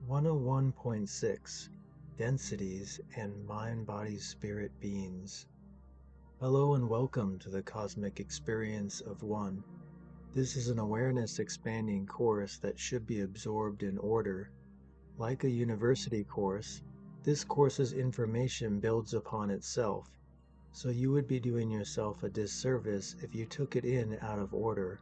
101.6 Densities and Mind-Body-Spirit Beings. Hello and welcome to the Cosmic Experience of One. This is an awareness-expanding course that should be absorbed in order. Like a university course, this course's information builds upon itself, so you would be doing yourself a disservice if you took it in out of order.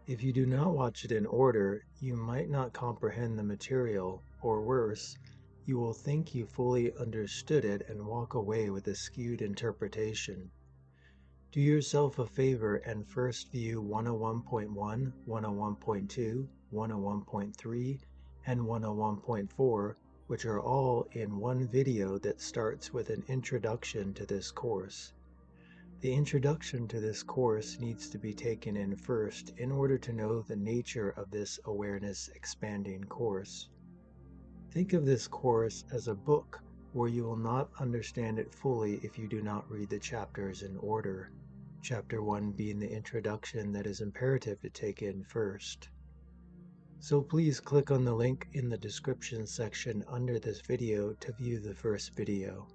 If you do not watch it in order, you might not comprehend the material, or worse, you will think you fully understood it and walk away with a skewed interpretation. Do yourself a favor and first view 101.1, 101.2, 101.3, and 101.4, which are all in one video that starts with an introduction to this course. The introduction to this course needs to be taken in first in order to know the nature of this awareness-expanding course. Think of this course as a book where you will not understand it fully if you do not read the chapters in order, Chapter 1 being the introduction that is imperative to take in first. So please click on the link in the description section under this video to view the first video.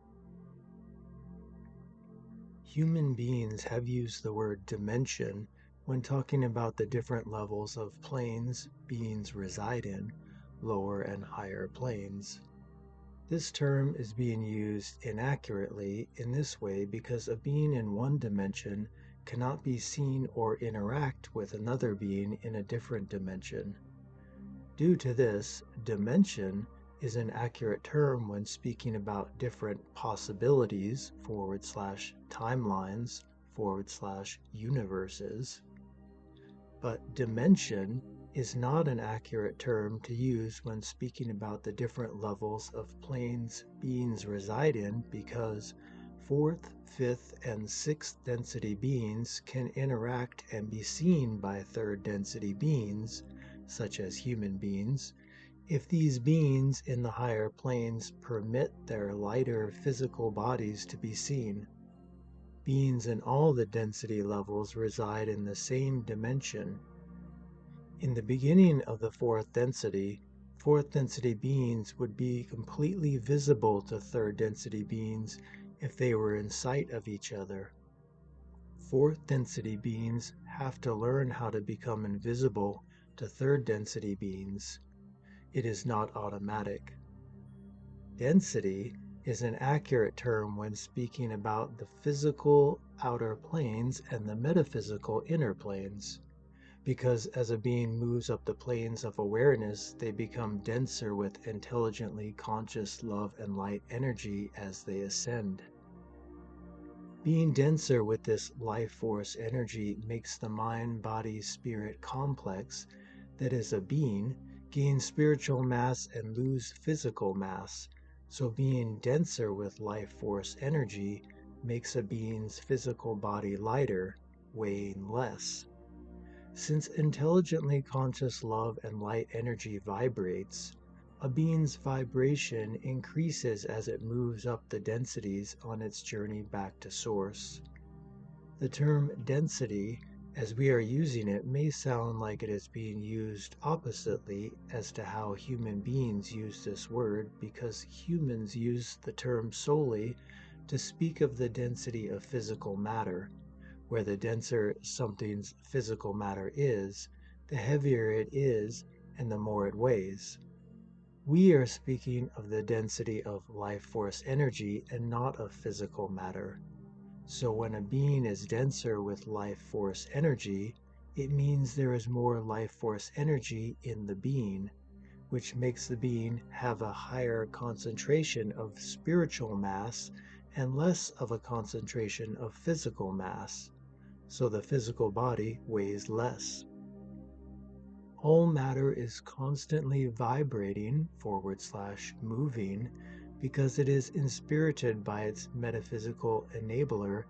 Human beings have used the word dimension when talking about the different levels of planes beings reside in, lower and higher planes. This term is being used inaccurately in this way because a being in one dimension cannot be seen or interact with another being in a different dimension. Due to this, dimension is an accurate term when speaking about different possibilities /timelines /universes. But dimension is not an accurate term to use when speaking about the different levels of planes beings reside in because 4th, 5th, and 6th density beings can interact and be seen by 3rd density beings, such as human beings, if these beings in the higher planes permit their lighter physical bodies to be seen. Beings in all the density levels reside in the same dimension. In the beginning of the 4th density beings would be completely visible to 3rd density beings if they were in sight of each other. 4th density beings have to learn how to become invisible to 3rd density beings. It is not automatic. Density is an accurate term when speaking about the physical outer planes and the metaphysical inner planes, because as a being moves up the planes of awareness, they become denser with intelligently conscious love and light energy as they ascend. Being denser with this life force energy makes the mind-body-spirit complex that is a being gain spiritual mass and lose physical mass, so being denser with life force energy makes a being's physical body lighter, weighing less. Since intelligently conscious love and light energy vibrates, a being's vibration increases as it moves up the densities on its journey back to source. The term density, as we are using it, may sound like it is being used oppositely as to how human beings use this word, because humans use the term solely to speak of the density of physical matter, where the denser something's physical matter is, the heavier it is and the more it weighs. We are speaking of the density of life force energy and not of physical matter. So when a being is denser with life force energy, it means there is more life force energy in the being, which makes the being have a higher concentration of spiritual mass and less of a concentration of physical mass, so the physical body weighs less. All matter is constantly vibrating /moving because it is inspirited by its metaphysical enabler,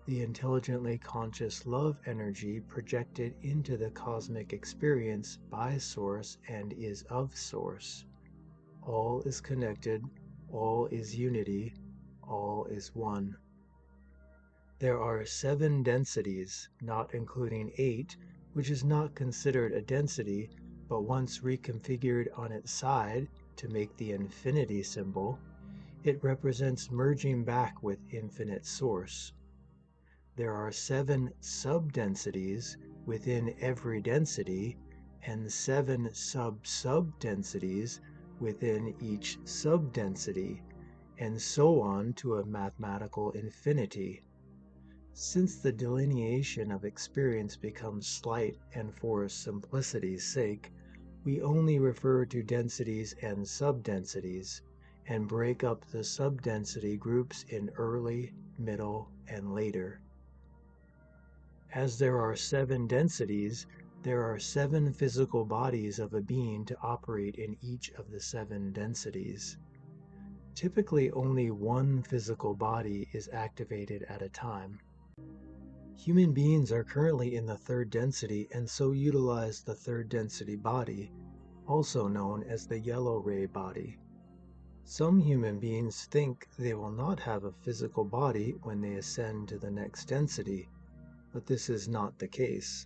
the intelligently conscious love energy projected into the cosmic experience by Source and is of Source. All is connected, all is unity, all is one. There are 7 densities, not including 8, which is not considered a density, but once reconfigured on its side, to make the infinity symbol, it represents merging back with infinite source. There are 7 sub-densities within every density and 7 sub-sub-densities within each sub-density, and so on to a mathematical infinity. Since the delineation of experience becomes slight and for simplicity's sake, we only refer to densities and sub-densities, and break up the sub-density groups in early, middle, and later. As there are 7 densities, there are 7 physical bodies of a being to operate in each of the 7 densities. Typically, only one physical body is activated at a time. Human beings are currently in the 3rd density and so utilize the 3rd density body, also known as the yellow ray body. Some human beings think they will not have a physical body when they ascend to the next density, but this is not the case.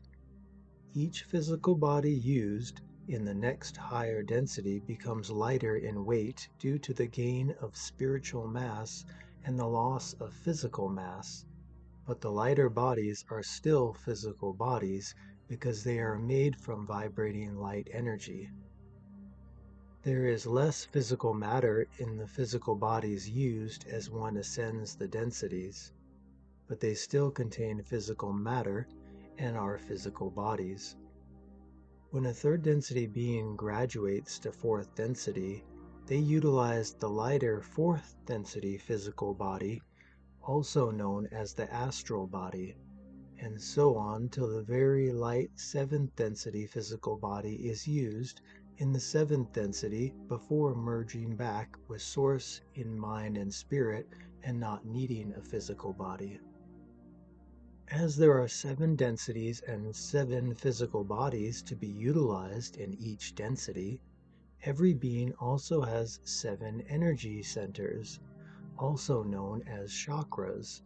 Each physical body used in the next higher density becomes lighter in weight due to the gain of spiritual mass and the loss of physical mass. But the lighter bodies are still physical bodies because they are made from vibrating light energy. There is less physical matter in the physical bodies used as one ascends the densities, but they still contain physical matter and are physical bodies. When a 3rd density being graduates to 4th density, they utilize the lighter 4th density physical body, also known as the astral body, and so on till the very light 7th density physical body is used in the 7th density before merging back with source in mind and spirit and not needing a physical body. As there are 7 densities and 7 physical bodies to be utilized in each density, every being also has 7 energy centers, also known as chakras.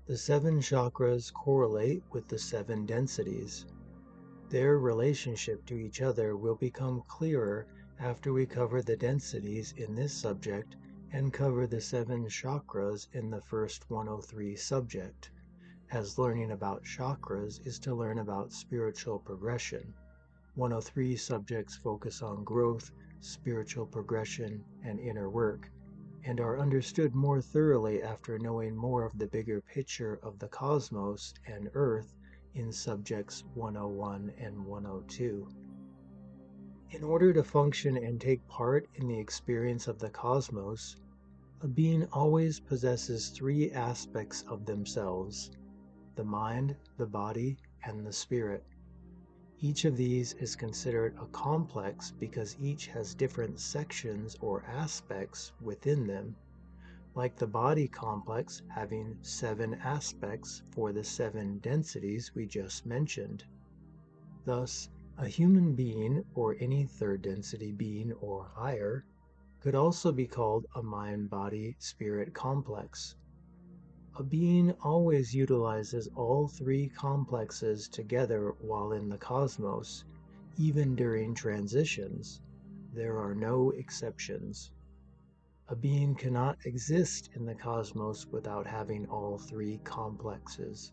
The 7 chakras correlate with the 7 densities. Their relationship to each other will become clearer after we cover the densities in this subject and cover the 7 chakras in the first 103 subject, as learning about chakras is to learn about spiritual progression. 103 subjects focus on growth, spiritual progression, and inner work, and are understood more thoroughly after knowing more of the bigger picture of the cosmos and Earth in subjects 101 and 102. In order to function and take part in the experience of the cosmos, a being always possesses 3 aspects of themselves: the mind, the body, and the spirit. Each of these is considered a complex because each has different sections or aspects within them, like the body complex having 7 aspects for the 7 densities we just mentioned. Thus, a human being, or any 3rd density being or higher, could also be called a mind-body-spirit complex. A being always utilizes all 3 complexes together while in the cosmos, even during transitions. There are no exceptions. A being cannot exist in the cosmos without having all 3 complexes.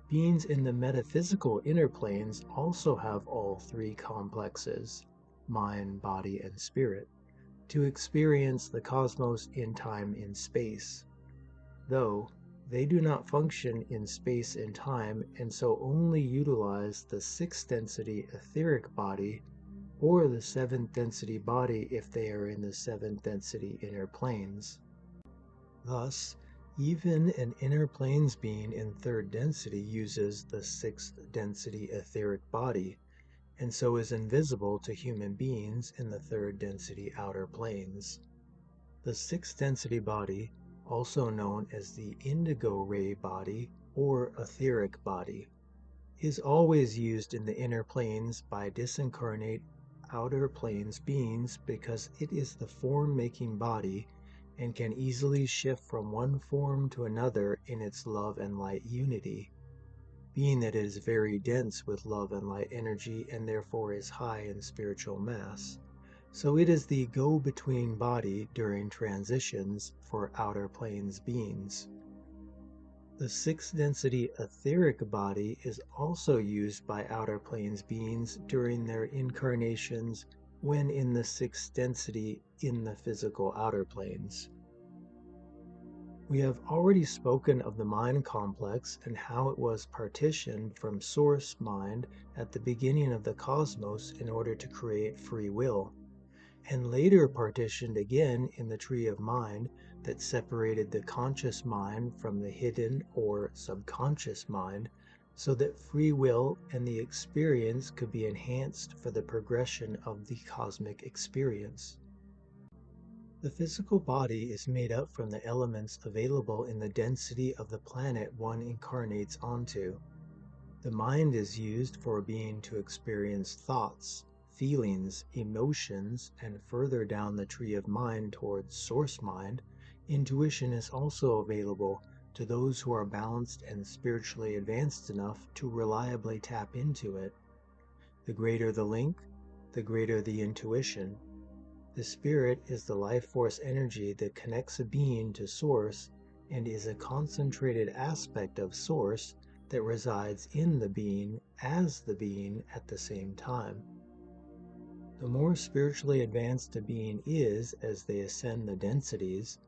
Beings in the metaphysical inner planes also have all 3 complexes, mind, body, and spirit, to experience the cosmos in time and space. Though they do not function in space and time and so only utilize the 6th density etheric body or the 7th density body if they are in the 7th density inner planes. Thus, even an inner planes being in 3rd density uses the 6th density etheric body, and so is invisible to human beings in the 3rd density outer planes. The 6th density body, also known as the indigo ray body or etheric body, is always used in the inner planes by disincarnate outer planes beings because it is the form-making body and can easily shift from one form to another in its love and light unity, being that it is very dense with love and light energy and therefore is high in spiritual mass. So it is the go-between body during transitions for outer planes beings. The sixth density etheric body is also used by outer planes beings during their incarnations when in the sixth density in the physical outer planes. We have already spoken of the mind complex and how it was partitioned from source mind at the beginning of the cosmos in order to create free will, and later partitioned again in the tree of mind that separated the conscious mind from the hidden or subconscious mind, so that free will and the experience could be enhanced for the progression of the cosmic experience. The physical body is made up from the elements available in the density of the planet one incarnates onto. The mind is used for a being to experience thoughts, feelings, emotions, and further down the tree of mind towards source mind, intuition is also available to those who are balanced and spiritually advanced enough to reliably tap into it. The greater the link, the greater the intuition. The spirit is the life force energy that connects a being to source and is a concentrated aspect of source that resides in the being as the being at the same time. The more spiritually advanced a being is as they ascend the densities,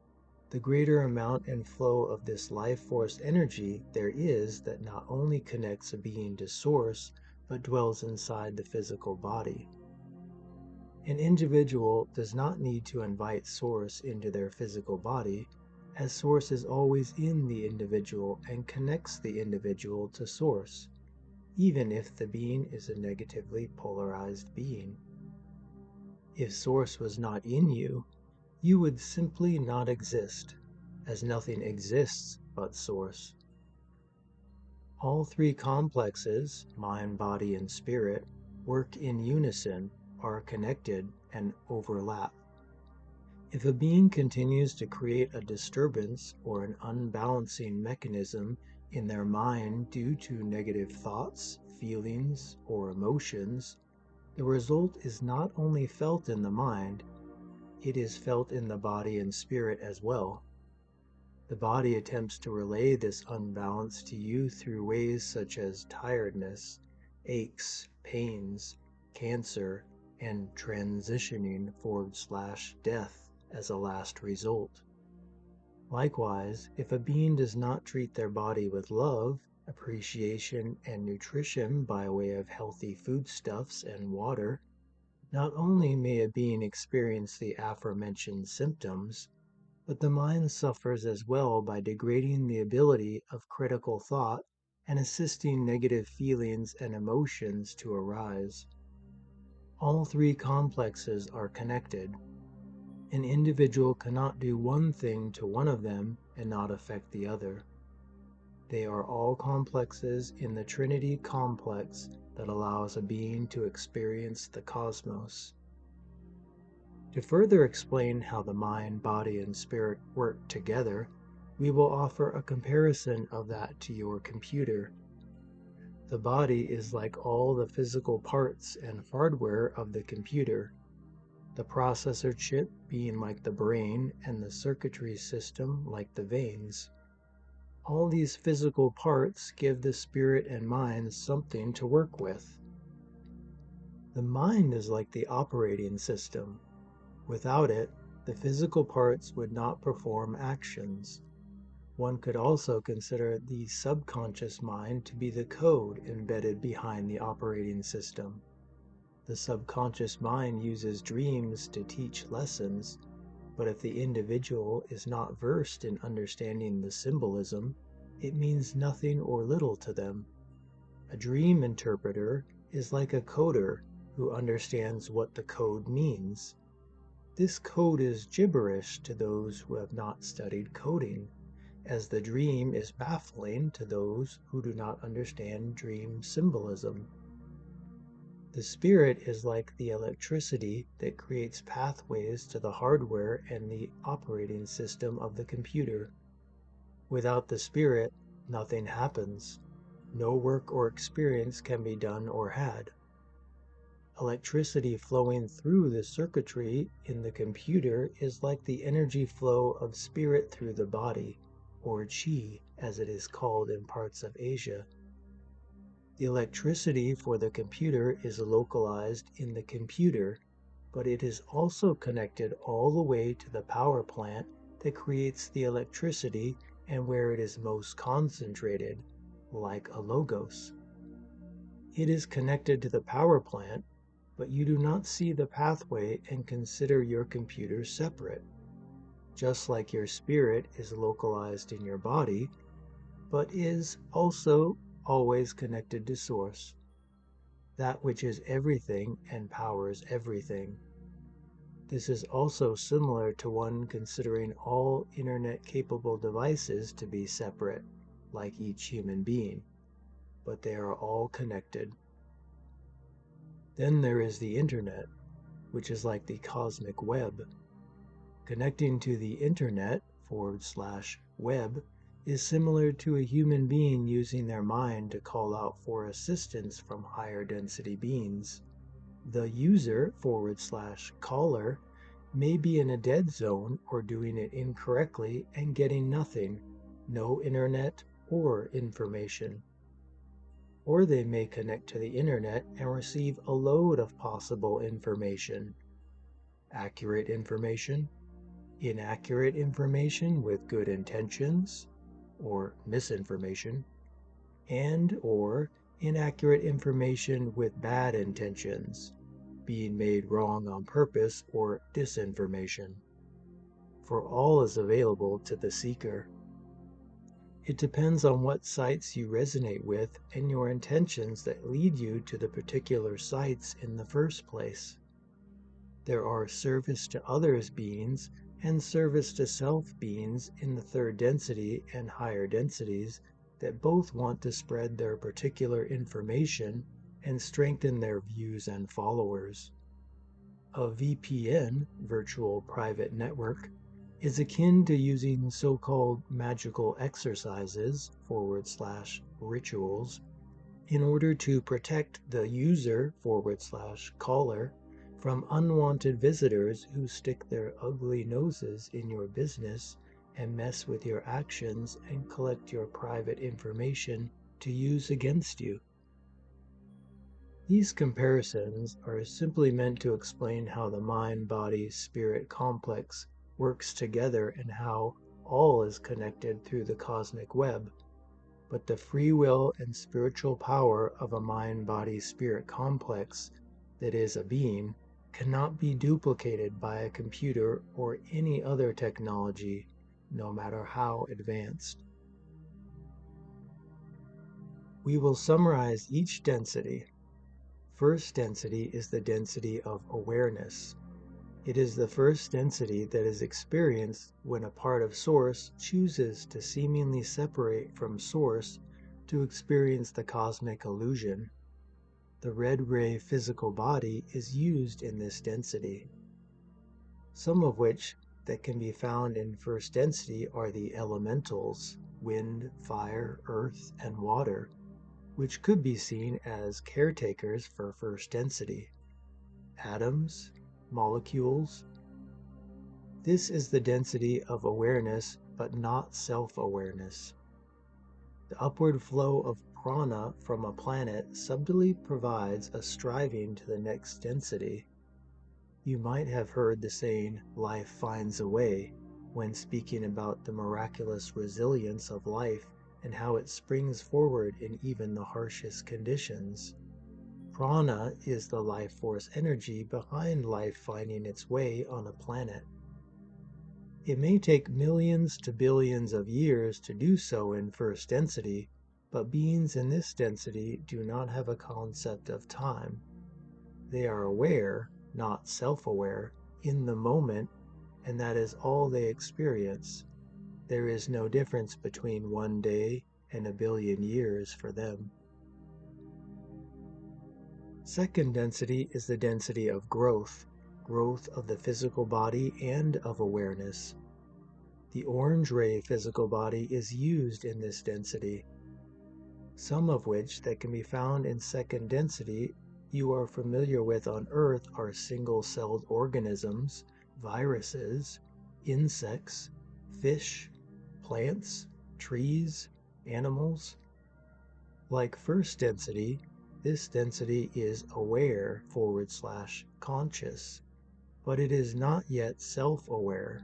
the greater amount and flow of this life force energy there is that not only connects a being to source, but dwells inside the physical body. An individual does not need to invite source into their physical body, as source is always in the individual and connects the individual to source, even if the being is a negatively polarized being. If source was not in you, you would simply not exist, as nothing exists but source. All three complexes, mind, body, and spirit, work in unison, are connected, and overlap. If a being continues to create a disturbance or an unbalancing mechanism in their mind due to negative thoughts, feelings, or emotions, the result is not only felt in the mind, it is felt in the body and spirit as well. The body attempts to relay this unbalance to you through ways such as tiredness, aches, pains, cancer, and transitioning/death as a last result. Likewise, if a being does not treat their body with love, appreciation, and nutrition by way of healthy foodstuffs and water, not only may a being experience the aforementioned symptoms, but the mind suffers as well by degrading the ability of critical thought and assisting negative feelings and emotions to arise. All three complexes are connected. An individual cannot do one thing to one of them and not affect the other. They are all complexes in the Trinity complex that allows a being to experience the cosmos. To further explain how the mind, body, and spirit work together, we will offer a comparison of that to your computer. The body is like all the physical parts and hardware of the computer, the processor chip being like the brain and the circuitry system like the veins. All these physical parts give the spirit and mind something to work with. The mind is like the operating system. Without it, the physical parts would not perform actions. One could also consider the subconscious mind to be the code embedded behind the operating system. The subconscious mind uses dreams to teach lessons, but if the individual is not versed in understanding the symbolism, it means nothing or little to them. A dream interpreter is like a coder who understands what the code means. This code is gibberish to those who have not studied coding, as the dream is baffling to those who do not understand dream symbolism. The spirit is like the electricity that creates pathways to the hardware and the operating system of the computer. Without the spirit, nothing happens. No work or experience can be done or had. Electricity flowing through the circuitry in the computer is like the energy flow of spirit through the body, or chi, as it is called in parts of Asia. The electricity for the computer is localized in the computer, but it is also connected all the way to the power plant that creates the electricity and where it is most concentrated, like a logos. It is connected to the power plant, but you do not see the pathway and consider your computer separate. Just like your spirit is localized in your body, but is also always connected to Source, that which is everything and powers everything. This is also similar to one considering all internet-capable devices to be separate, like each human being, but they are all connected. Then there is the internet, which is like the cosmic web. Connecting to the internet /web is similar to a human being using their mind to call out for assistance from higher density beings. The user /caller may be in a dead zone or doing it incorrectly and getting nothing, no internet or information. Or they may connect to the internet and receive a load of possible information. Accurate information, inaccurate information with good intentions, or misinformation, and or inaccurate information with bad intentions, being made wrong on purpose, or disinformation. For all is available to the seeker. It depends on what sites you resonate with and your intentions that lead you to the particular sites in the first place. There are service to others beings and service to self beings in the third density and higher densities that both want to spread their particular information and strengthen their views and followers. A VPN, virtual private network, is akin to using so-called magical exercises /rituals in order to protect the user /caller from unwanted visitors who stick their ugly noses in your business and mess with your actions and collect your private information to use against you. These comparisons are simply meant to explain how the mind-body-spirit complex works together and how all is connected through the cosmic web, but the free will and spiritual power of a mind-body-spirit complex that is a being cannot be duplicated by a computer or any other technology, no matter how advanced. We will summarize each density. First density is the density of awareness. It is the first density that is experienced when a part of Source chooses to seemingly separate from Source to experience the cosmic illusion. The red ray physical body is used in this density. Some of which that can be found in first density are the elementals, wind, fire, earth, and water, which could be seen as caretakers for first density. Atoms, molecules. This is the density of awareness, but not self-awareness. The upward flow of prana from a planet subtly provides a striving to the next density. You might have heard the saying, "life finds a way," when speaking about the miraculous resilience of life and how it springs forward in even the harshest conditions. Prana is the life force energy behind life finding its way on a planet. It may take millions to billions of years to do so in first density, but beings in this density do not have a concept of time. They are aware, not self-aware, in the moment, and that is all they experience. There is no difference between 1 day and a billion years for them. Second density is the density of growth of the physical body and of awareness. The orange ray physical body is used in this density, some of which that can be found in second density you are familiar with on Earth are single-celled organisms, viruses, insects, fish, plants, trees, animals. Like first density, this density is aware/conscious, but it is not yet self-aware.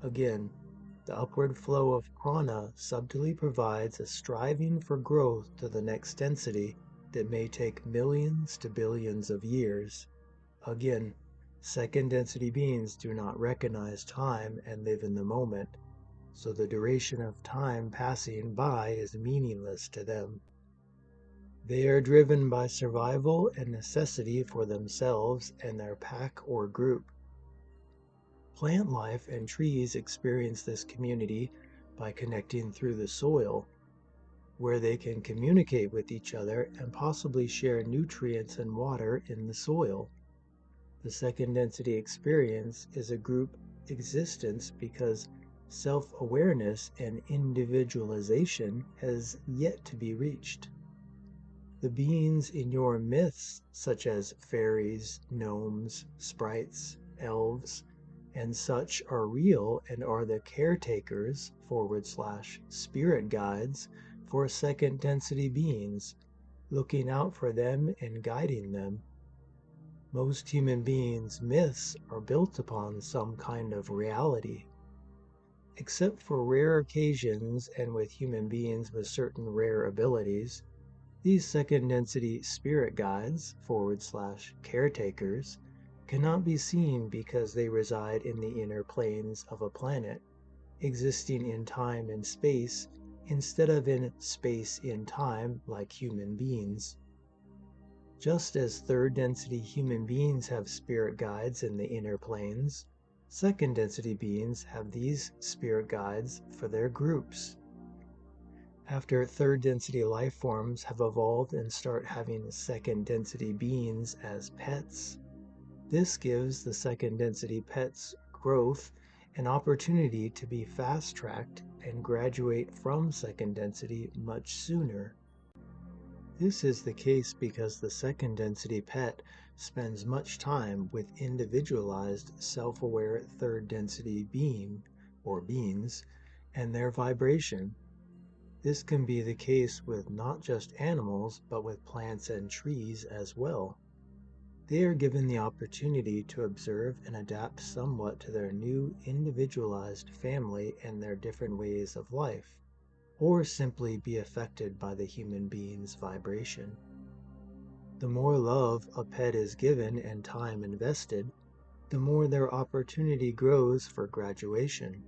Again, the upward flow of prana subtly provides a striving for growth to the next density that may take millions to billions of years. Again, second density beings do not recognize time and live in the moment, so the duration of time passing by is meaningless to them. They are driven by survival and necessity for themselves and their pack or group. Plant life and trees experience this community by connecting through the soil, where they can communicate with each other and possibly share nutrients and water in the soil. The second density experience is a group existence because self-awareness and individualization has yet to be reached. The beings in your myths, such as fairies, gnomes, sprites, elves, and such, are real and are the caretakers/spirit guides for second density beings, looking out for them and guiding them. Most human beings' myths are built upon some kind of reality. Except for rare occasions and with human beings with certain rare abilities, these second density spirit guides/caretakers cannot be seen because they reside in the inner planes of a planet, existing in time and space instead of in space in time like human beings. Just as third density human beings have spirit guides in the inner planes, second density beings have these spirit guides for their groups. After third density life forms have evolved and start having second density beings as pets, this gives the second density pets growth an opportunity to be fast-tracked and graduate from second density much sooner. This is the case because the second density pet spends much time with individualized self-aware third density being or beings and their vibration. This can be the case with not just animals, but with plants and trees as well. They are given the opportunity to observe and adapt somewhat to their new individualized family and their different ways of life, or simply be affected by the human being's vibration. The more love a pet is given and time invested, the more their opportunity grows for graduation.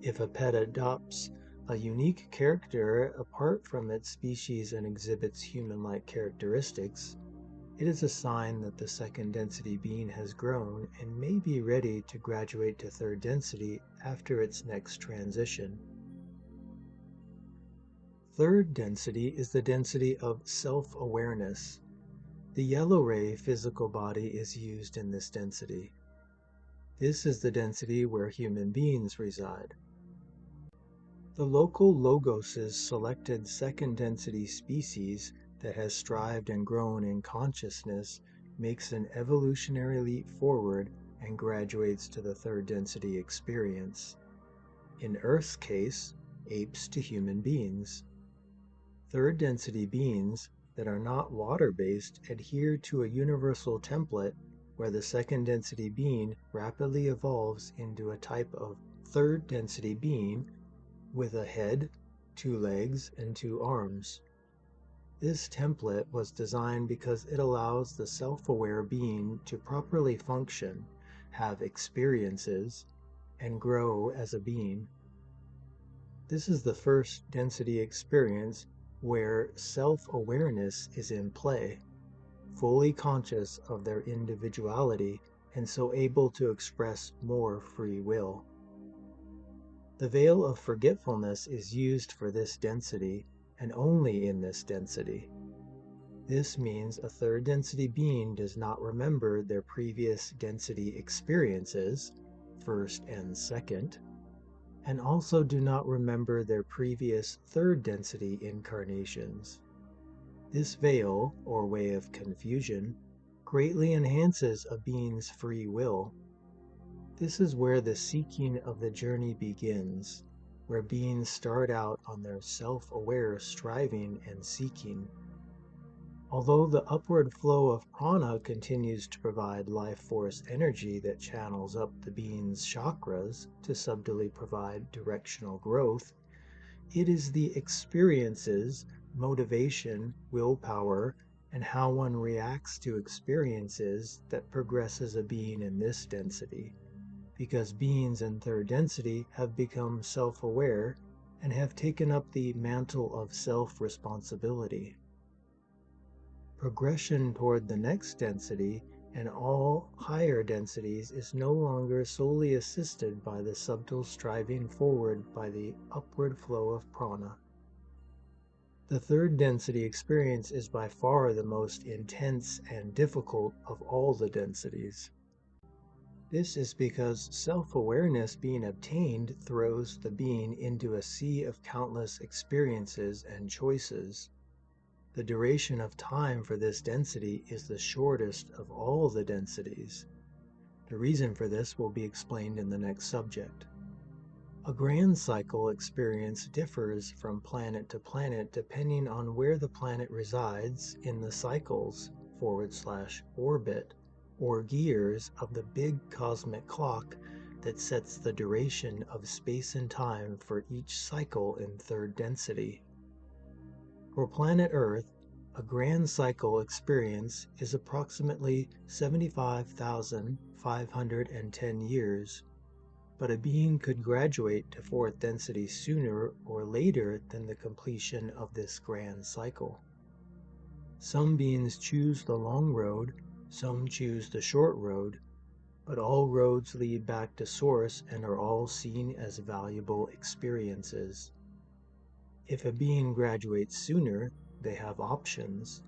If a pet adopts a unique character apart from its species and exhibits human-like characteristics, it is a sign that the second density being has grown and may be ready to graduate to third density after its next transition. Third density is the density of self-awareness. The yellow ray physical body is used in this density. This is the density where human beings reside. The local logos' selected second density species that has strived and grown in consciousness makes an evolutionary leap forward and graduates to the third density experience. In Earth's case, apes to human beings. Third density beings that are not water-based adhere to a universal template where the second density being rapidly evolves into a type of third density being with a head, 2 legs, and 2 arms. This template was designed because it allows the self-aware being to properly function, have experiences, and grow as a being. This is the first density experience where self-awareness is in play, fully conscious of their individuality and so able to express more free will. The veil of forgetfulness is used for this density, and only in this density. This means a third density being does not remember their previous density experiences, first and second, and also do not remember their previous third density incarnations. This veil, or way of confusion, greatly enhances a being's free will. This is where the seeking of the journey begins, where beings start out on their self-aware striving and seeking. Although the upward flow of prana continues to provide life force energy that channels up the being's chakras to subtly provide directional growth, it is the experiences, motivation, willpower, and how one reacts to experiences that progresses a being in this density, because beings in third density have become self-aware and have taken up the mantle of self-responsibility. Progression toward the next density and all higher densities is no longer solely assisted by the subtle striving forward by the upward flow of prana. The third density experience is by far the most intense and difficult of all the densities. This is because self-awareness being obtained throws the being into a sea of countless experiences and choices. The duration of time for this density is the shortest of all the densities. The reason for this will be explained in the next subject. A grand cycle experience differs from planet to planet depending on where the planet resides in the cycles /orbit or gears of the big cosmic clock that sets the duration of space and time for each cycle in third density. For planet Earth, a grand cycle experience is approximately 75,510 years, but a being could graduate to fourth density sooner or later than the completion of this grand cycle. Some beings choose the long road, some choose the short road, but all roads lead back to source and are all seen as valuable experiences. If a being graduates sooner, they have options.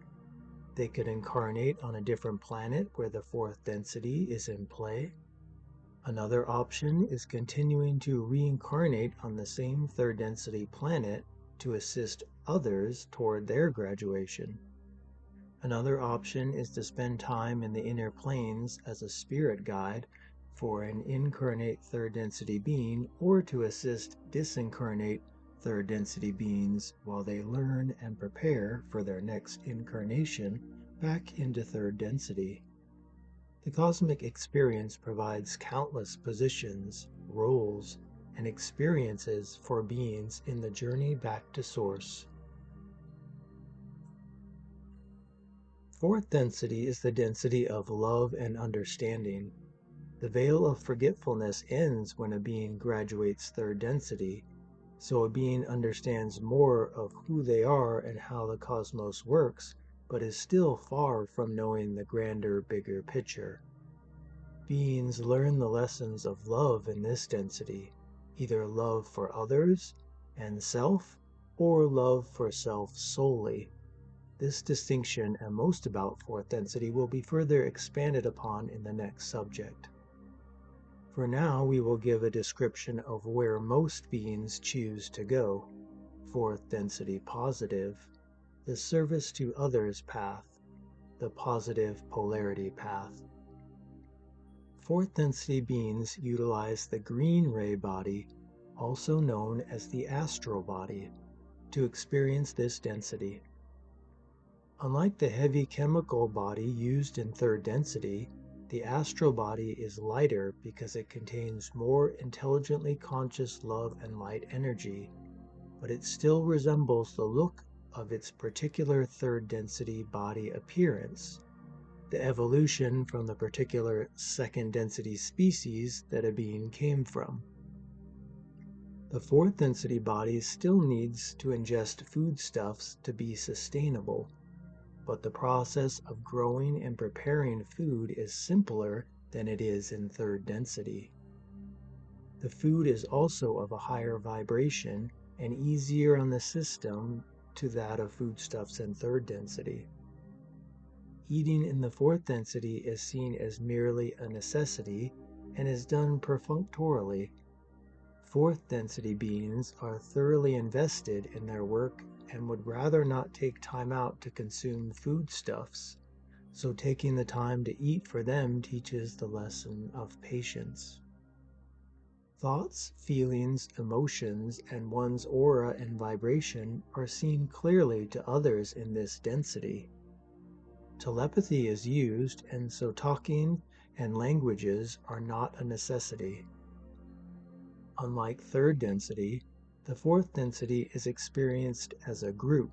They could incarnate on a different planet where the fourth density is in play. Another option is continuing to reincarnate on the same third density planet to assist others toward their graduation. Another option is to spend time in the inner planes as a spirit guide for an incarnate third density being, or to assist disincarnate third density beings while they learn and prepare for their next incarnation back into third density. The cosmic experience provides countless positions, roles, and experiences for beings in the journey back to source. Fourth density is the density of love and understanding. The veil of forgetfulness ends when a being graduates third density, so a being understands more of who they are and how the cosmos works, but is still far from knowing the grander, bigger picture. Beings learn the lessons of love in this density, either love for others and self, or love for self solely. This distinction and most about fourth density will be further expanded upon in the next subject. For now, we will give a description of where most beings choose to go. Fourth density positive, the service to others path, the positive polarity path. Fourth density beings utilize the green ray body, also known as the astral body, to experience this density. Unlike the heavy chemical body used in third density, the astral body is lighter because it contains more intelligently conscious love and light energy, but it still resembles the look of its particular third density body appearance, the evolution from the particular second density species that a being came from. The fourth density body still needs to ingest foodstuffs to be sustainable, but the process of growing and preparing food is simpler than it is in third density. The food is also of a higher vibration and easier on the system to that of foodstuffs in third density. Eating in the fourth density is seen as merely a necessity and is done perfunctorily. Fourth density beings are thoroughly invested in their work and would rather not take time out to consume foodstuffs, so taking the time to eat for them teaches the lesson of patience. Thoughts, feelings, emotions, and one's aura and vibration are seen clearly to others in this density. Telepathy is used, and so talking and languages are not a necessity. Unlike third density, the fourth density is experienced as a group,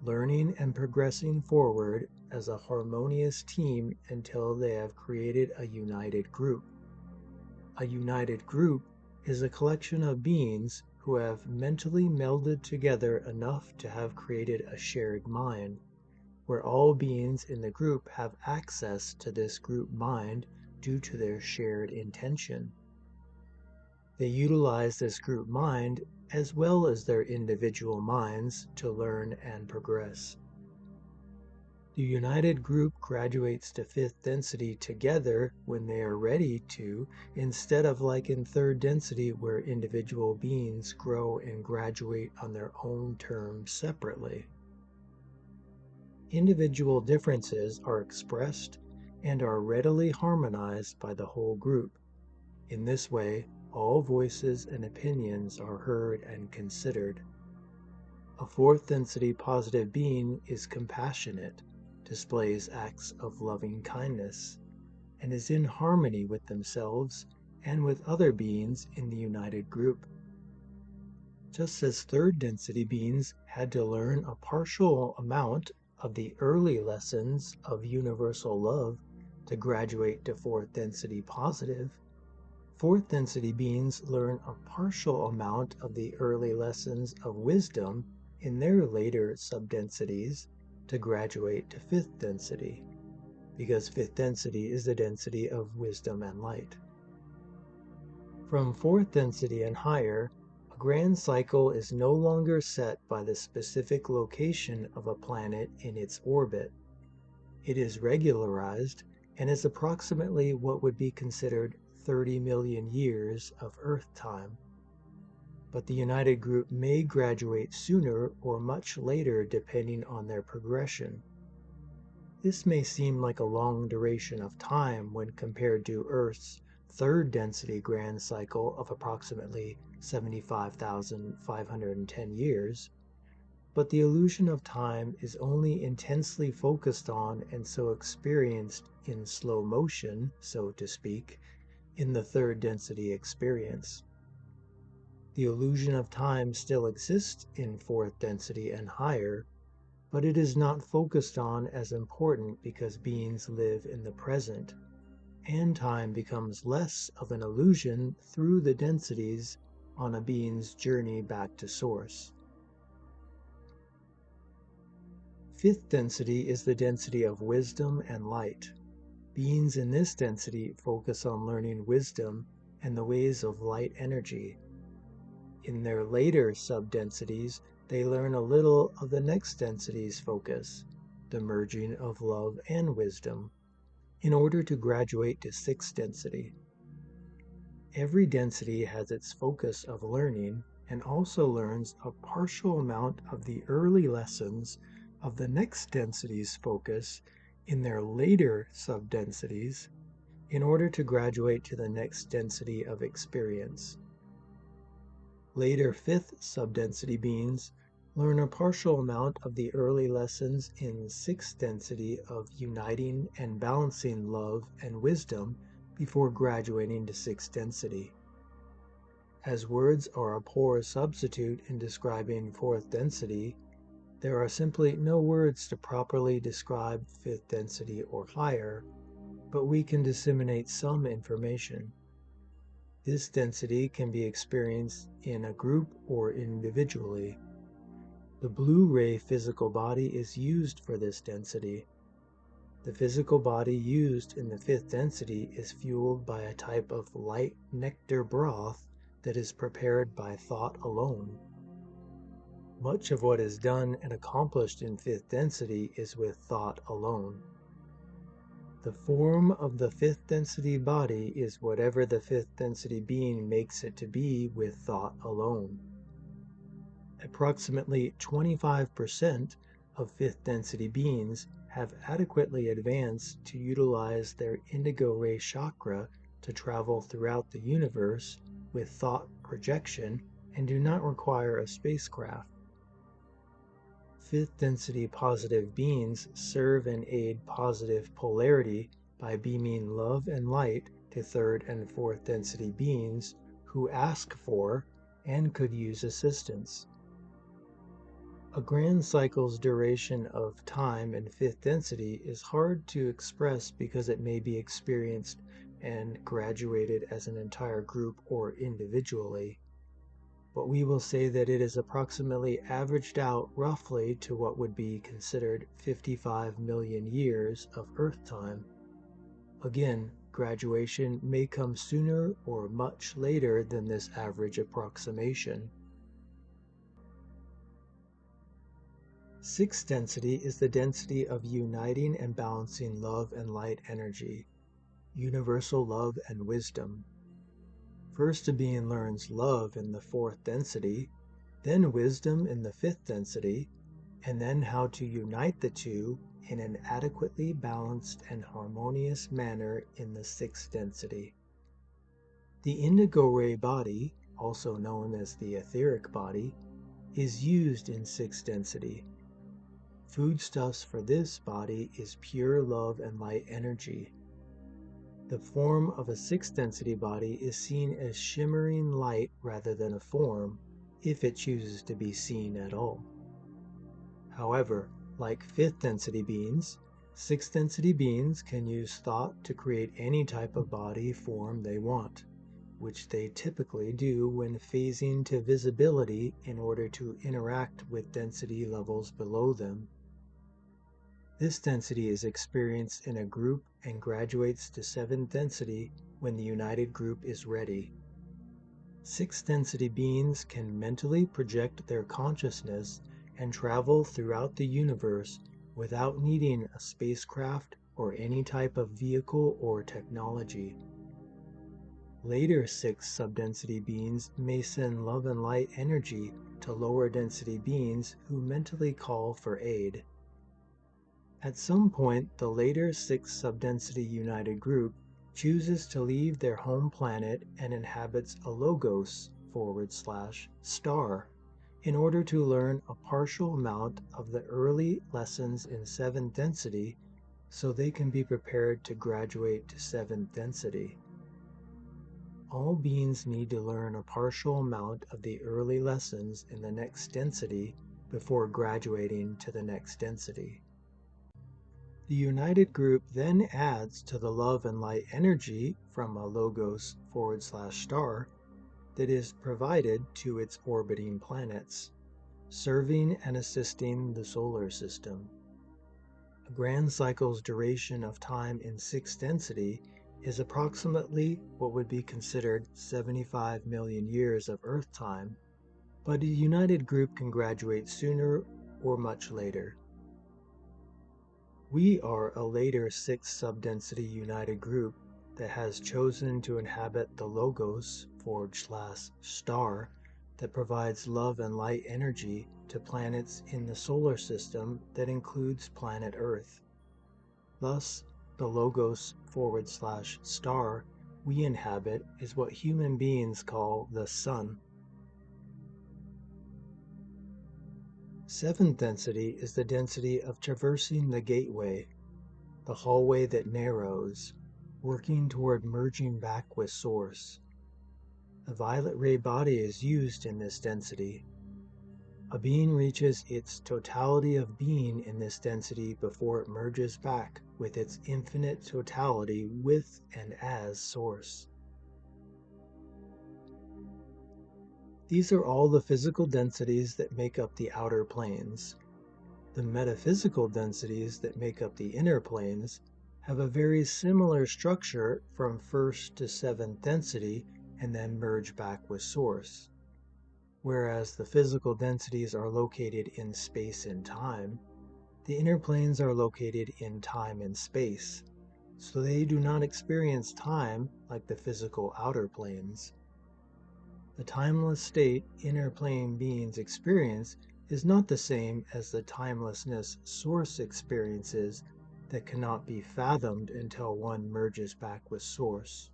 learning and progressing forward as a harmonious team until they have created a united group. A united group is a collection of beings who have mentally melded together enough to have created a shared mind, where all beings in the group have access to this group mind due to their shared intention. They utilize this group mind as well as their individual minds to learn and progress. The united group graduates to fifth density together when they are ready to, instead of like in third density where individual beings grow and graduate on their own terms separately. Individual differences are expressed and are readily harmonized by the whole group. In this way, all voices and opinions are heard and considered. A fourth density positive being is compassionate, displays acts of loving kindness, and is in harmony with themselves and with other beings in the united group. Just as third density beings had to learn a partial amount of the early lessons of universal love to graduate to fourth density positive, fourth density beings learn a partial amount of the early lessons of wisdom in their later subdensities to graduate to fifth density, because fifth density is the density of wisdom and light. From fourth density and higher, a grand cycle is no longer set by the specific location of a planet in its orbit. It is regularized and is approximately what would be considered 30 million years of Earth time. But the united group may graduate sooner or much later depending on their progression. This may seem like a long duration of time when compared to Earth's third density grand cycle of approximately 75,510 years, but the illusion of time is only intensely focused on and so experienced in slow motion, so to speak, in the third density experience. The illusion of time still exists in fourth density and higher, but it is not focused on as important because beings live in the present, and time becomes less of an illusion through the densities on a being's journey back to source. Fifth density is the density of wisdom and light. Beings in this density focus on learning wisdom and the ways of light energy. In their later subdensities, they learn a little of the next density's focus, the merging of love and wisdom, in order to graduate to sixth density. Every density has its focus of learning and also learns a partial amount of the early lessons of the next density's focus in their later subdensities in order to graduate to the next density of experience. Later fifth subdensity beings learn a partial amount of the early lessons in sixth density of uniting and balancing love and wisdom before graduating to sixth density. As words are a poor substitute in describing fourth density, there are simply no words to properly describe fifth density or higher, but we can disseminate some information. This density can be experienced in a group or individually. The blue ray physical body is used for this density. The physical body used in the fifth density is fueled by a type of light nectar broth that is prepared by thought alone. Much of what is done and accomplished in fifth density is with thought alone. The form of the fifth density body is whatever the fifth density being makes it to be with thought alone. Approximately 25% of fifth density beings have adequately advanced to utilize their indigo ray chakra to travel throughout the universe with thought projection and do not require a spacecraft. Fifth density positive beings serve and aid positive polarity by beaming love and light to third and fourth density beings who ask for and could use assistance. A grand cycle's duration of time in fifth density is hard to express because it may be experienced and graduated as an entire group or individually, but we will say that it is approximately averaged out roughly to what would be considered 55 million years of Earth time. Again, graduation may come sooner or much later than this average approximation. Sixth density is the density of uniting and balancing love and light energy, universal love and wisdom. First a being learns love in the fourth density, then wisdom in the fifth density, and then how to unite the two in an adequately balanced and harmonious manner in the sixth density. The indigo ray body, also known as the etheric body, is used in sixth density. Foodstuffs for this body is pure love and light energy. The form of a sixth density body is seen as shimmering light rather than a form, if it chooses to be seen at all. However, like fifth density beings, sixth density beings can use thought to create any type of body form they want, which they typically do when phasing to visibility in order to interact with density levels below them. This density is experienced in a group and graduates to seventh density when the united group is ready. Sixth density beings can mentally project their consciousness and travel throughout the universe without needing a spacecraft or any type of vehicle or technology. Later sixth subdensity beings may send love and light energy to lower density beings who mentally call for aid. At some point, the later sixth subdensity united group chooses to leave their home planet and inhabits a logos/star in order to learn a partial amount of the early lessons in seventh density so they can be prepared to graduate to seventh density. All beings need to learn a partial amount of the early lessons in the next density before graduating to the next density. The united group then adds to the love and light energy from a logos/star that is provided to its orbiting planets, serving and assisting the solar system. A grand cycle's duration of time in sixth density is approximately what would be considered 75 million years of Earth time, but a united group can graduate sooner or much later. We are a later sixth subdensity united group that has chosen to inhabit the logos/star that provides love and light energy to planets in the solar system that includes planet Earth. Thus, the logos/star we inhabit is what human beings call the sun. Seventh density is the density of traversing the gateway, the hallway that narrows, working toward merging back with Source. The violet ray body is used in this density. A being reaches its totality of being in this density before it merges back with its infinite totality with and as Source. These are all the physical densities that make up the outer planes. The metaphysical densities that make up the inner planes have a very similar structure from first to seventh density and then merge back with Source. Whereas the physical densities are located in space and time, the inner planes are located in time and space, so they do not experience time like the physical outer planes. The timeless state inner plane beings experience is not the same as the timelessness source experiences that cannot be fathomed until one merges back with source.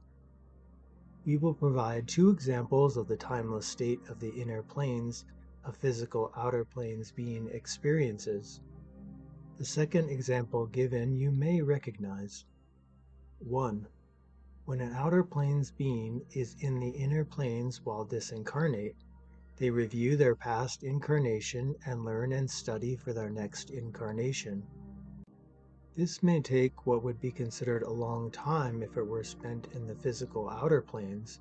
We will provide two examples of the timeless state of the inner planes a physical outer planes being experiences. The second example given you may recognize. 1. When an outer planes being is in the inner planes while disincarnate, they review their past incarnation and learn and study for their next incarnation. This may take what would be considered a long time if it were spent in the physical outer planes,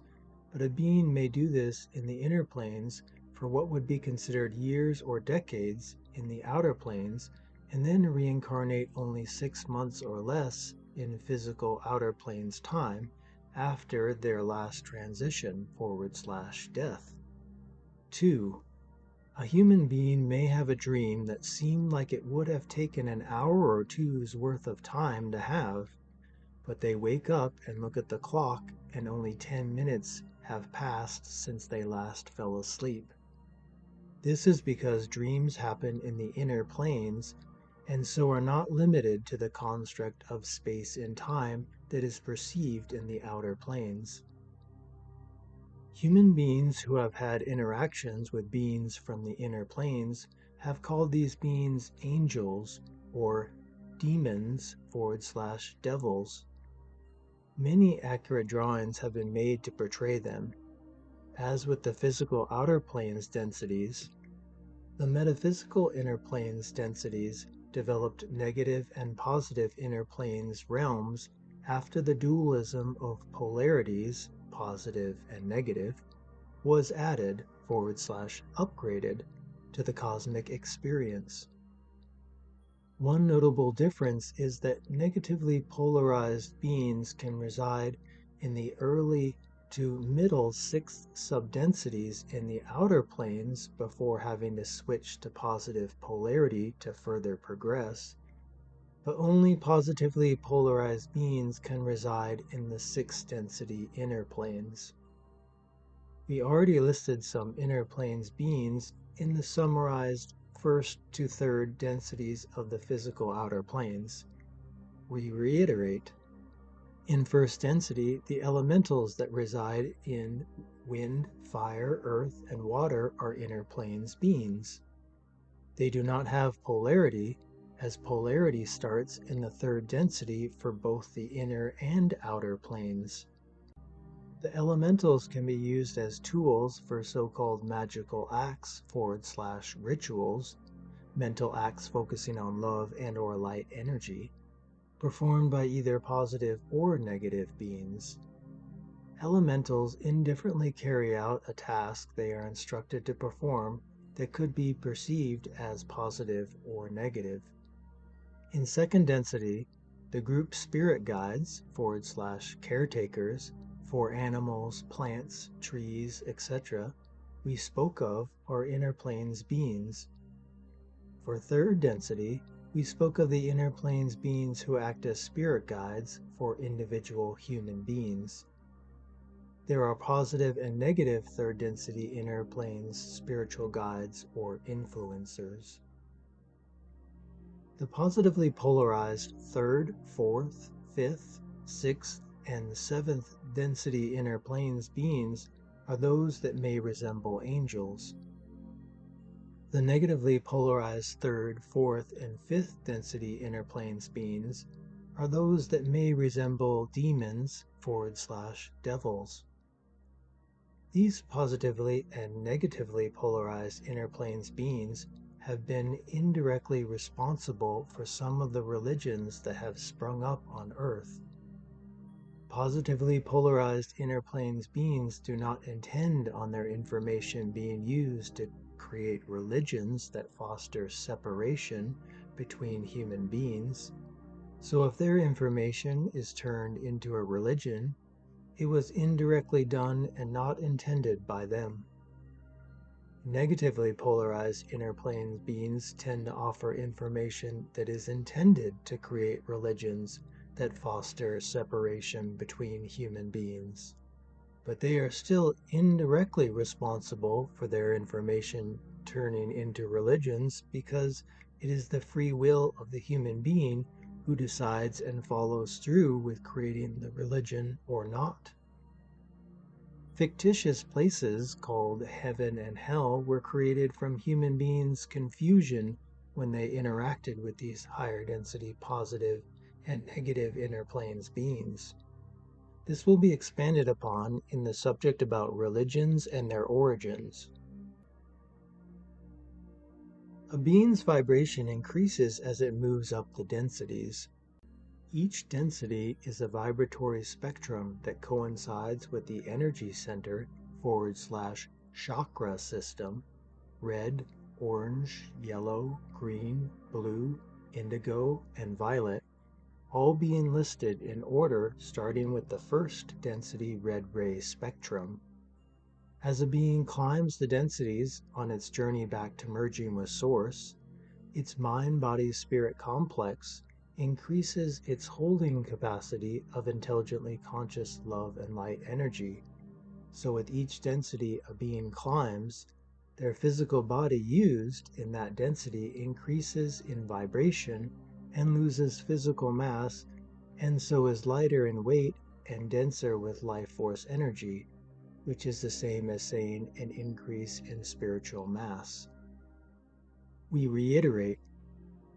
but a being may do this in the inner planes for what would be considered years or decades in the outer planes, and then reincarnate only 6 months or less in physical outer planes time after their last transition / death. 2. A human being may have a dream that seemed like it would have taken an hour or two's worth of time to have, but they wake up and look at the clock and only 10 minutes have passed since they last fell asleep. This is because dreams happen in the inner planes and so are not limited to the construct of space and time that is perceived in the outer planes. Human beings who have had interactions with beings from the inner planes have called these beings angels or demons / devils. Many accurate drawings have been made to portray them. As with the physical outer planes densities, the metaphysical inner planes densities developed negative and positive inner planes realms after the dualism of polarities, positive and negative, was added / upgraded to the cosmic experience. One notable difference is that negatively polarized beings can reside in the early to middle 6th subdensities in the outer planes before having to switch to positive polarity to further progress, but only positively polarized beings can reside in the 6th density inner planes. We already listed some inner planes beings in the summarized 1st to 3rd densities of the physical outer planes. We reiterate. In 1st density, the elementals that reside in wind, fire, earth, and water are inner planes beings. They do not have polarity, as polarity starts in the 3rd density for both the inner and outer planes. The elementals can be used as tools for so-called magical acts / rituals, mental acts focusing on love and or light energy, performed by either positive or negative beings. Elementals indifferently carry out a task they are instructed to perform that could be perceived as positive or negative. In 2nd density, the group spirit guides / caretakers for animals, plants, trees, etc. we spoke of are inner planes beings. For 3rd density, we spoke of the inner planes beings who act as spirit guides for individual human beings. There are positive and negative 3rd density inner planes spiritual guides or influencers. The positively polarized 3rd, 4th, 5th, 6th, and 7th density inner planes beings are those that may resemble angels. The negatively polarized 3rd, 4th, and 5th density inner planes beings are those that may resemble demons / devils. These positively and negatively polarized inner planes beings have been indirectly responsible for some of the religions that have sprung up on Earth. Positively polarized inner planes beings do not intend on their information being used to create religions that foster separation between human beings. So if their information is turned into a religion, it was indirectly done and not intended by them. Negatively polarized inner plane beings tend to offer information that is intended to create religions that foster separation between human beings. but they are still indirectly responsible for their information turning into religions because it is the free will of the human being who decides and follows through with creating the religion or not. Fictitious places called heaven and hell were created from human beings' confusion when they interacted with these higher density positive and negative inner planes beings. This will be expanded upon in the subject about religions and their origins. A being's vibration increases as it moves up the densities. Each density is a vibratory spectrum that coincides with the energy center / chakra system, red, orange, yellow, green, blue, indigo, and violet, all being listed in order starting with the first density red ray spectrum. As a being climbs the densities on its journey back to merging with Source, its mind-body-spirit complex increases its holding capacity of intelligently conscious love and light energy. So with each density a being climbs, their physical body used in that density increases in vibration and loses physical mass, and so is lighter in weight and denser with life force energy, which is the same as saying an increase in spiritual mass. We reiterate,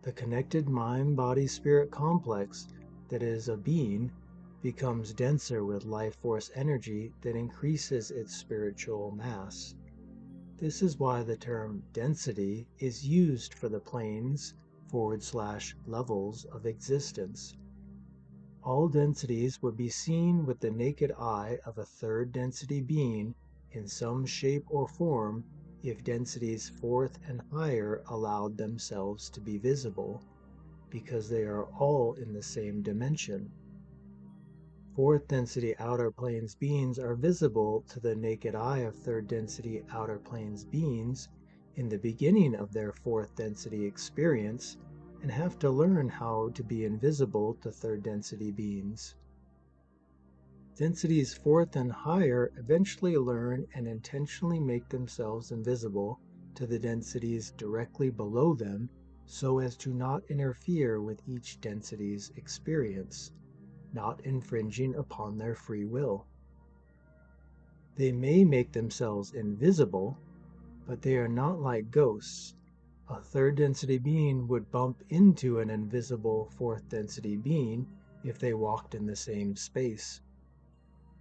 the connected mind-body-spirit complex that is a being becomes denser with life force energy that increases its spiritual mass. This is why the term density is used for the planes / levels of existence. All densities would be seen with the naked eye of a third density being in some shape or form if densities fourth and higher allowed themselves to be visible, because they are all in the same dimension. Fourth density outer planes beings are visible to the naked eye of third density outer planes beings in the beginning of their fourth density experience and have to learn how to be invisible to third density beings. Densities fourth and higher eventually learn and intentionally make themselves invisible to the densities directly below them so as to not interfere with each density's experience, not infringing upon their free will. They may make themselves invisible, but they are not like ghosts. A third density being would bump into an invisible fourth density being if they walked in the same space.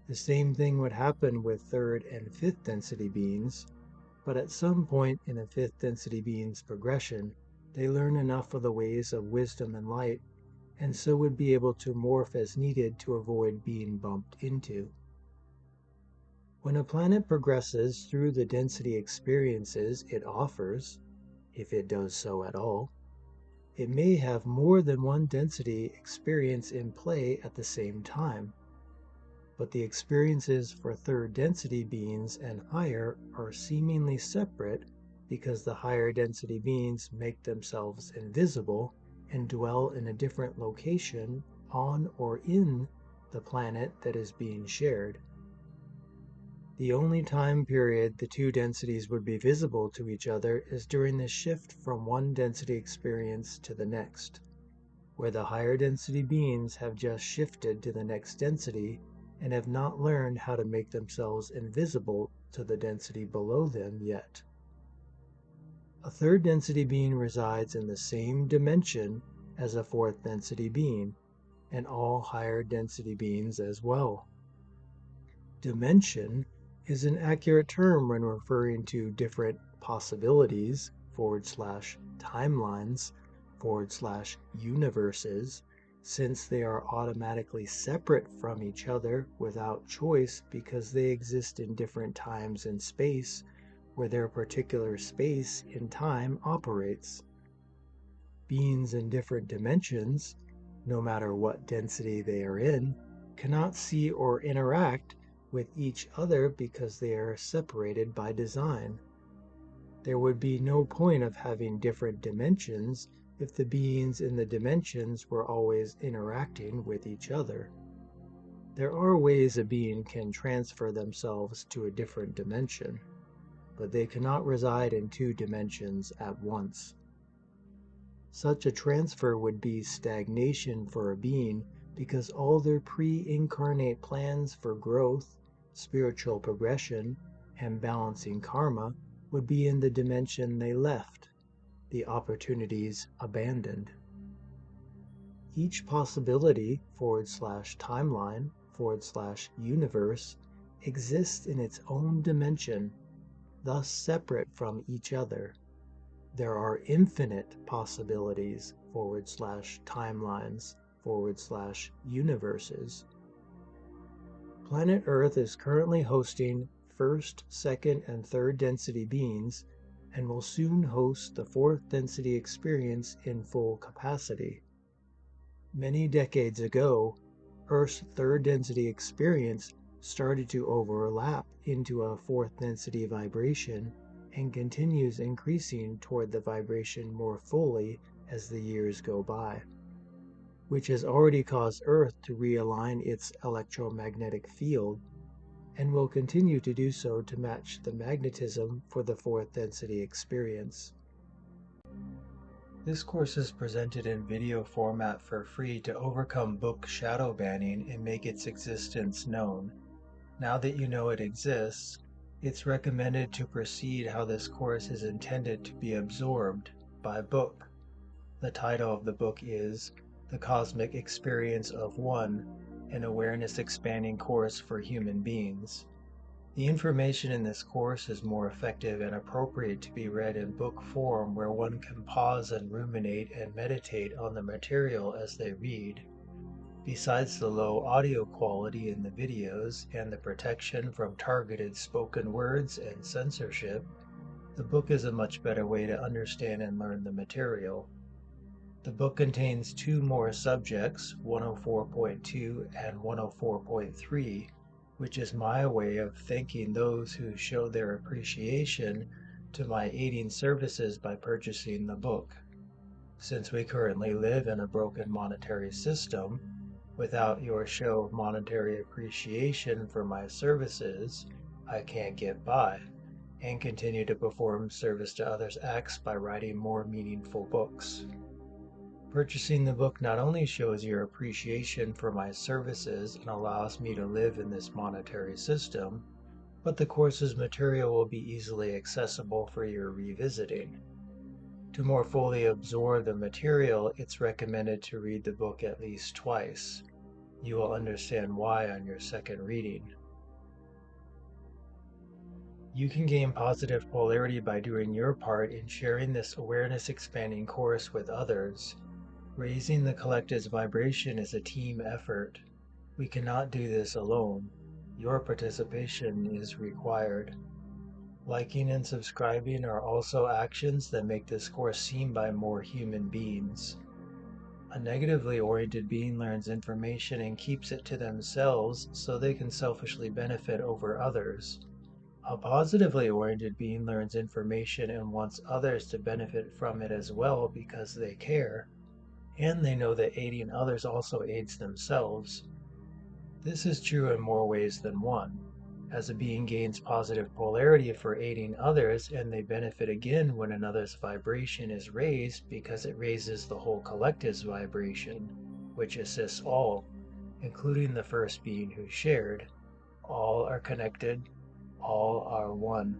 The same thing would happen with third and fifth density beings, but at some point in a fifth density being's progression, they learn enough of the ways of wisdom and light, and so would be able to morph as needed to avoid being bumped into. When a planet progresses through the density experiences it offers, if it does so at all, it may have more than one density experience in play at the same time. But the experiences for third density beings and higher are seemingly separate because the higher density beings make themselves invisible and dwell in a different location on or in the planet that is being shared. The only time period the two densities would be visible to each other is during the shift from one density experience to the next, where the higher density beings have just shifted to the next density and have not learned how to make themselves invisible to the density below them yet. A third density being resides in the same dimension as a fourth density being, and all higher density beings as well. Dimension is an accurate term when referring to different possibilities / timelines / universes, since they are automatically separate from each other without choice because they exist in different times and space where their particular space in time operates. Beings in different dimensions, no matter what density they are in, cannot see or interact with each other because they are separated by design. There would be no point of having different dimensions if the beings in the dimensions were always interacting with each other. There are ways a being can transfer themselves to a different dimension, but they cannot reside in two dimensions at once. Such a transfer would be stagnation for a being because all their pre-incarnate plans for growth, spiritual progression, and balancing karma would be in the dimension they left, the opportunities abandoned. Each possibility /timeline /universe exists in its own dimension, thus separate from each other. There are infinite possibilities /timelines /universes. Planet Earth is currently hosting first, second, and third density beings and will soon host the fourth density experience in full capacity. Many decades ago, Earth's third density experience started to overlap into a fourth density vibration and continues increasing toward the vibration more fully as the years go by, which has already caused Earth to realign its electromagnetic field and will continue to do so to match the magnetism for the fourth density experience. This course is presented in video format for free to overcome book shadow banning and make its existence known. Now that you know it exists, it's recommended to proceed how this course is intended to be absorbed by book. The title of the book is The Cosmic Experience of One, an Awareness Expanding Course for Human Beings. The information in this course is more effective and appropriate to be read in book form where one can pause and ruminate and meditate on the material as they read. Besides the low audio quality in the videos and the protection from targeted spoken words and censorship, the book is a much better way to understand and learn the material. The book contains two more subjects, 104.2 and 104.3, which is my way of thanking those who show their appreciation to my aiding services by purchasing the book. Since we currently live in a broken monetary system, without your show of monetary appreciation for my services, I can't get by and continue to perform service to others acts by writing more meaningful books. Purchasing the book not only shows your appreciation for my services and allows me to live in this monetary system, but the course's material will be easily accessible for your revisiting. To more fully absorb the material, it's recommended to read the book at least twice. You will understand why on your second reading. You can gain positive polarity by doing your part in sharing this awareness expanding course with others. Raising the collective's vibration is a team effort. We cannot do this alone. Your participation is required. Liking and subscribing are also actions that make this course seen by more human beings. A negatively oriented being learns information and keeps it to themselves so they can selfishly benefit over others. A positively oriented being learns information and wants others to benefit from it as well because they care, and they know that aiding others also aids themselves. This is true in more ways than one, as a being gains positive polarity for aiding others and they benefit again when another's vibration is raised because it raises the whole collective's vibration, which assists all, including the first being who shared. All are connected, all are one.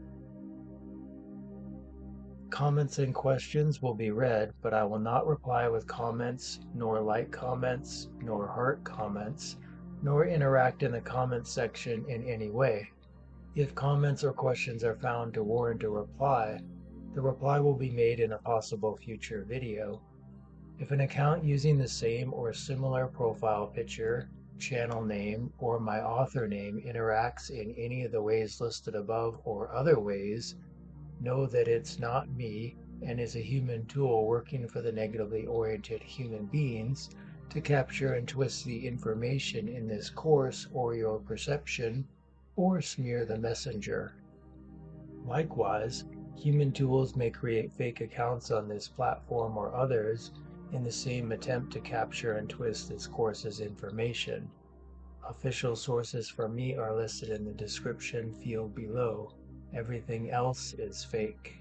Comments and questions will be read, but I will not reply with comments, nor like comments, nor heart comments, nor interact in the comments section in any way. If comments or questions are found to warrant a reply, the reply will be made in a possible future video. If an account using the same or similar profile picture, channel name, or my author name interacts in any of the ways listed above or other ways, know that it's not me and is a human tool working for the negatively oriented human beings to capture and twist the information in this course or your perception, or smear the messenger. Likewise, human tools may create fake accounts on this platform or others in the same attempt to capture and twist this course's information. Official sources for me are listed in the description field below. Everything else is fake.